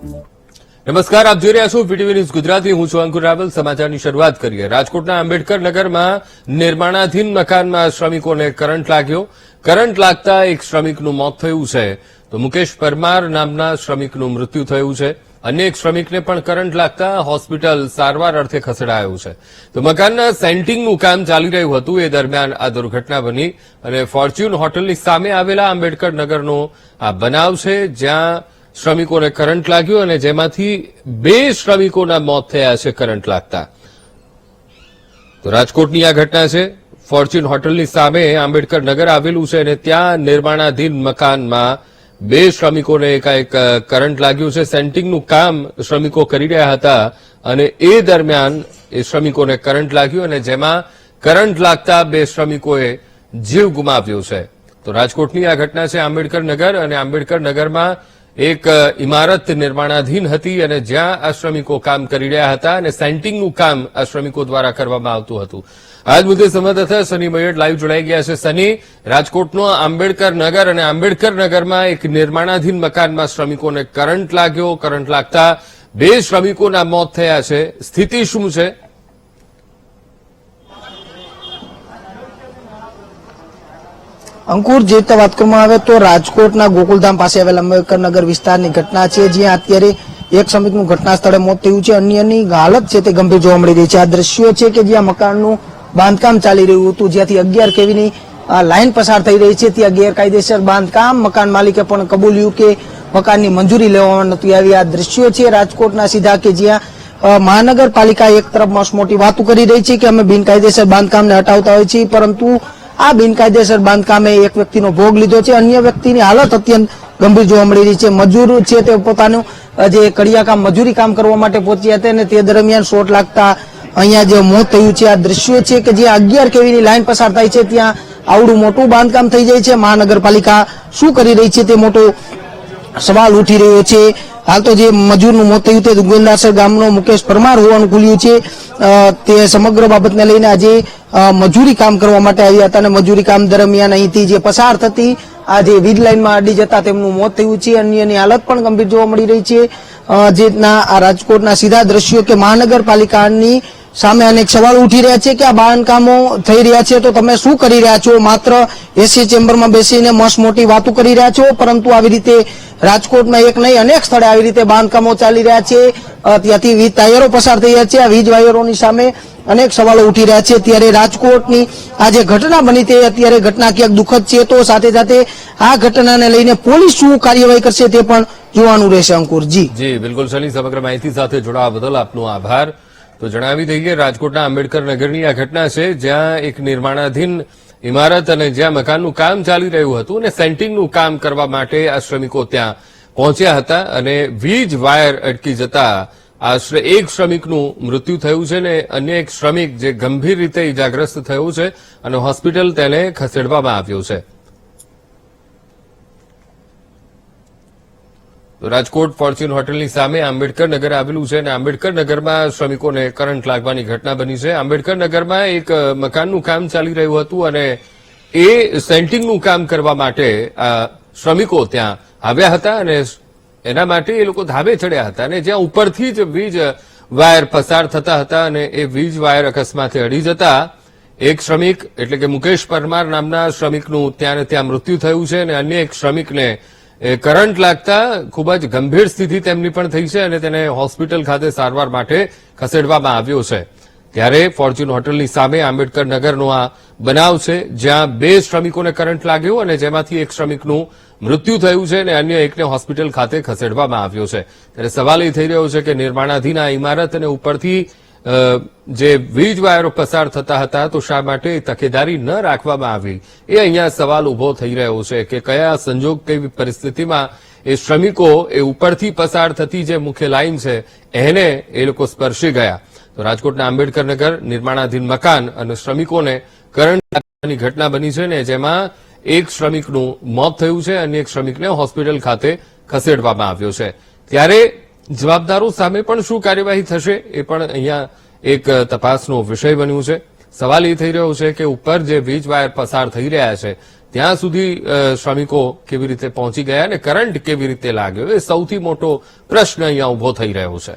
નમસ્કાર, આપ જોઈ રહ્યા છો વીટીવી ન્યૂઝ ગુજરાતી. હું છું અંકુર રાવલ. સમાચારની શરૂઆત કરીએ. રાજકોટના આંબેડકર નગરમાં નિર્માણાધીન મકાનમાં શ્રમિકોને કરંટ લાગ્યો. કરંટ લાગતા એક શ્રમિકનું મોત થયું છે, તો મુકેશ પરમાર નામના શ્રમિકનું મૃત્યુ થયું છે. અન્ય એક શ્રમિકને પણ કરંટ લાગતા હોસ્પિટલ સારવાર અર્થે ખસેડાયો છે. તો મકાનના સેન્ટિંગનું કામ ચાલી રહ્યું હતું, એ દરમિયાન આ દુર્ઘટના બની અને ફોર્ચ્યુન હોટલની સામે આવેલા આંબેડકર નગરનો આ બનાવ છે, જ્યાં શ્રમિકોને કરંટ લાગ્યો અને જેમાંથી 2 શ્રમિકોના મોત થયા છે કરંટ લાગતા. તો રાજકોટની આ ઘટના છે. ફોર્ચ્યુન હોટલની સામે આંબેડકર નગર આવેલું છે અને ત્યાં નિર્માણાધીન મકાનમાં 2 શ્રમિકોને એકાએક કરંટ લાગ્યું છે. સેન્ટિંગનું કામ શ્રમિકો કરી રહ્યા હતા અને એ દરમિયાન એ શ્રમિકોને કરંટ લાગ્યું અને જેમાં કરંટ લાગતા 2 શ્રમિકોએ જીવ ગુમાવ્યો છે. તો રાજકોટની આ ઘટના છે, આંબેડકર નગર. અને આંબેડકર નગરમાં એક ઇમારત નિર્માણાધીન હતી અને જ્યાં આ શ્રમિકો કામ કરી રહ્યા હતા અને સેન્ટિંગનું કામ આ શ્રમિકો દ્વારા કરવામાં આવતું હતું. આજ મુદ્દે સંવાદદાતા સની મયડ લાઈવ જોડાઈ ગયા છે. સની, રાજકોટનો આંબેડકર નગર અને આંબેડકર નગરમાં એક નિર્માણાધીન મકાનમાં શ્રમિકોને કરંટ લાગ્યો. કરંટ લાગતા 2 શ્રમિકોના મોત થયા છે. સ્થિતિ શું છે? અંકુર, જે રીતે વાત કરવામાં આવે તો રાજકોટના ગોકુલધામ પાસે આવેલા આંબેડકર નગર વિસ્તારની ઘટના છે, જ્યાં અત્યારે એક શ્રમિકનું ઘટના સ્થળે મોત થયું છે. અન્યની હાલત છે તે ગંભીર જોવા મળી રહી છે. આ દ્રશ્યો છે કે જ્યાં મકાનનું બાંધકામ ચાલી રહ્યું હતું, જ્યાંથી 11 કેવીની લાઈન પસાર થઈ રહી છે, ત્યાં ગેરકાયદેસર બાંધકામ. મકાન માલિકે પણ કબૂલ્યું કે મકાનની મંજૂરી લેવામાં નહોતી આવી. આ દ્રશ્યો છે રાજકોટના સીધા કે જ્યાં મહાનગરપાલિકા એક તરફ મોટી વાતો કરી રહી છે કે અમે બિનકાયદેસર બાંધકામને હટાવતા હોય છીએ, પરંતુ આ બિનકાયદેસર બાંધકામે એક વ્યક્તિનો ભોગ લીધો છે. અન્ય વ્યક્તિની હાલત અત્યંત ગંભીર જોવા મળી રહી છે. મજૂર છે તે પોતાનું જે કડિયા કામ મજૂરી કામ કરવા માટે પહોંચ્યા હતા અને તે દરમિયાન શોટ લાગતા અહીંયા જે મોત થયું છે. આ દ્રશ્યો છે કે જ્યાં 11 કેવીની લાઈન પસાર થાય છે, ત્યાં આવડું મોટું બાંધકામ થઈ જાય છે. મહાનગરપાલિકા શું કરી રહી છે તે મોટો સવાલ ઉઠી રહ્યો છે. હાલ તો જે મજૂરનું મોત થયું તે ગોવિંદાસર ગામનો મુકેશ પરમાર હોવાનું ખુલ્યું છે. તે સમગ્ર બાબતને લઈને આજે મજૂરી કામ કરવા માટે આવ્યા હતા અને મજૂરી કામ દરમિયાન અહીંથી જે પસાર થતી આ જે વીજ લાઈનમાં અડી જતા તેમનું મોત થયું છે. અન્યની હાલત પણ ગંભીર જોવા મળી રહી છે. જેના આ રાજકોટના સીધા દ્રશ્યો કે મહાનગરપાલિકાની સામે અનેક સવાલ ઉઠી રહ્યા છે કે આ બાંધકામો થઈ રહ્યા છે તો તમે શું કરી રહ્યા છો? માત્ર એસી ચેમ્બરમાં બેસીને મસ્ત મોટી વાતો કરી રહ્યા છો, પરંતુ આવી રીતે રાજકોટમાં એક નહીં અનેક સ્થળે આવી રીતે બાંધકામો ચાલી રહ્યા છે. ત્યાંથી વીજ ટાયરો પસાર થઈ રહ્યા છે. આ વીજ વાયરોની સામે અનેક સવાલો ઉઠી રહ્યા છે. ત્યારે રાજકોટની આ જે ઘટના બની તે અત્યારે ઘટના ક્યાંક દુઃખદ છે, તો સાથે સાથે આ ઘટનાને લઈને પોલીસ શું કાર્યવાહી કરશે તે પણ જોવાનું રહેશે. અંકુરજી. જી બિલકુલ સની, સમગ્ર માહિતી સાથે જોડાવા બદલ આપનો આભાર. તો જણાવી દઈએ, રાજકોટના આંબેડકર નગરની આ ઘટના છે, જ્યાં એક નિર્માણાધીન ઇમારત અને જ્યાં મકાનનું કામ ચાલી રહ્યું હતું અને સેન્ટિંગનું કામ કરવા માટે આ શ્રમિકો ત્યાં પહોંચ્યા હતા અને વીજ વાયર અટકી જતા આશરે 1 શ્રમિકનું મૃત્યુ થયું છે અને અન્ય એક શ્રમિક જે ગંભીર રીતે ઇજાગ્રસ્ત થયો છે અને હોસ્પિટલ તેને ખસેડવામાં આવ્યો છે. તો રાજકોટ ફોર્ચ્યુન હોટલની સામે આંબેડકર નગર આવેલું છે અને આંબેડકર નગરમાં શ્રમિકોને કરંટ લાગવાની ઘટના બની છે. આંબેડકર નગરમાં એક મકાનનું કામ ચાલી રહ્યું હતું અને એ સેન્ટિંગનું કામ કરવા માટે આ શ્રમિકો ત્યાં આવ્યા હતા અને એના માટે એ લોકો ધાબે ચડ્યા હતા અને જ્યાં ઉપરથી જ વીજ વાયર પસાર થતા હતા અને એ વીજ વાયર અકસ્માતે અડી જતા એક શ્રમિક એટલે કે મુકેશ પરમાર નામના શ્રમિકનું ત્યાં મૃત્યુ થયું છે અને અન્ય એક શ્રમિકને કરંટ લાગતા ખૂબ જ ગંભીર સ્થિતિ તેમની પણ થઈ છે અને તેને હોસ્પિટલ ખાતે સારવાર માટે ખસેડવામાં આવ્યો છે. ત્યારે ફોર્ચ્યુન હોટલની સામે આંબેડકર નગરનો આ બનાવ છે, જ્યાં 2 શ્રમિકોને કરંટ લાગ્યો અને જેમાંથી એક શ્રમિકનું મૃત્યુ થયું છે અને અન્ય એકને હોસ્પિટલ ખાતે ખસેડવામાં આવ્યો છે. ત્યારે સવાલ એ થઈ રહ્યો છે કે નિર્માણાધીન આ ઇમારત અને ઉપરથી જે વીજ વાયરો પસાર થતા હતા તો શા માટે તકેદારી ન રાખવામાં આવી, એ અહીંયા સવાલ ઉભો થઈ રહ્યો છે કે કયા સંજોગ કેવી પરિસ્થિતિમાં એ શ્રમિકો એ ઉપરથી પસાર થતી જે મુખ્ય લાઈન છે એને એ લોકો સ્પર્શી ગયા. તો રાજકોટના આંબેડકર નગર નિર્માણાધીન મકાન અને શ્રમિકોને કરંટ લાગવાની ઘટના બની છે ને જેમાં એક શ્રમિકનું મોત થયું છે અને એક શ્રમિકને હોસ્પિટલ ખાતે ખસેડવામાં આવ્યો છે. ત્યારે જવાબદારો સામે પણ શું કાર્યવાહી થશે એ પણ અહીંયા એક તપાસનો વિષય બન્યું છે. સવાલ એ થઈ રહ્યો છે કે ઉપર જે વીજ વાયર પસાર થઈ રહ્યા છે ત્યાં સુધી શ્રમિકો કેવી રીતે પહોંચી ગયા અને કરંટ કેવી રીતે લાગ્યો એ સૌથી મોટો પ્રશ્ન અહીંયા ઉભો થઈ રહ્યો છે.